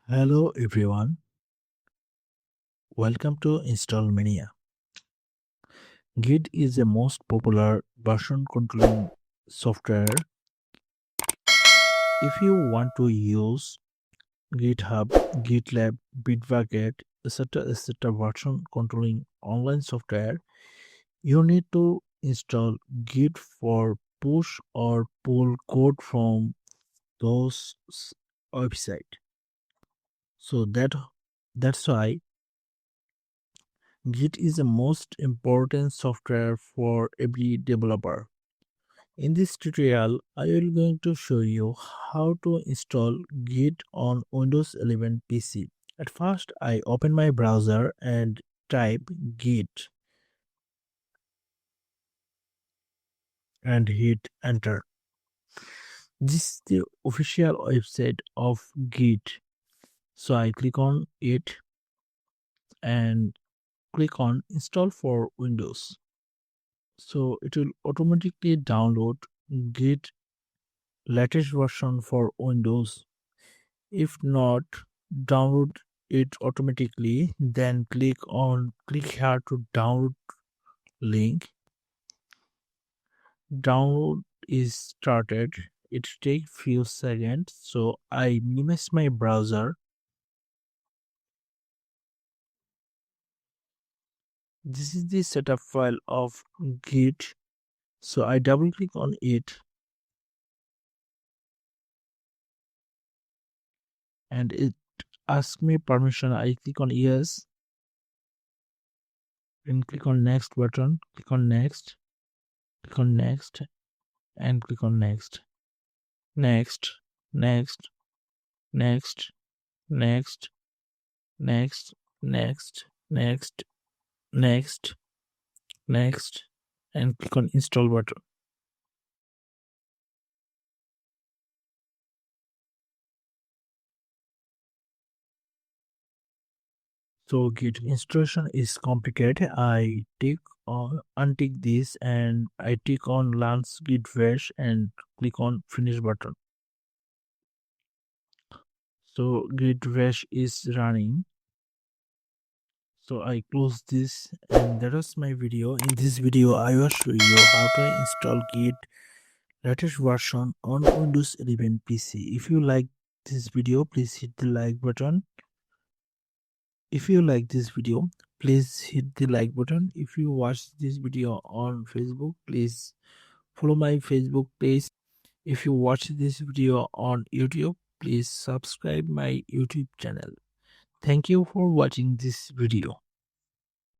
Hello everyone, welcome to installmania. Git is the most popular version controlling software. If you want to use GitHub, GitLab, Bitbucket, etc. version controlling online software, you need to install Git for push or pull code from those website. So that's why Git is the most important software for every developer. In this tutorial, I will going to show you how to install Git on Windows 11 PC. At first, I open my browser and type Git and hit enter. This is the official website of Git. So I click on it and click on install for Windows. So it will automatically download Git latest version for Windows. If not download it automatically, then click here to download link. Download is started. It takes few seconds, so I minimize my browser. This is the setup file of Git, so I double click on it and it asks me permission. I click on yes and click on next button, click on next and click on next, next, next, next, next, next, next, next, and click on install button. So Git installation is complicated. I untick this and I tick on launch Git Bash and click on finish button. So Git Bash is running. So I close this and that was my video. In this video I will show you how to install Git latest version on Windows 11 PC. If you like this video, please hit the like button. If you like this video, please hit the like button. If you watch this video on Facebook, please follow my Facebook page. If you watch this video on YouTube, please subscribe my YouTube channel. Thank you for watching this video.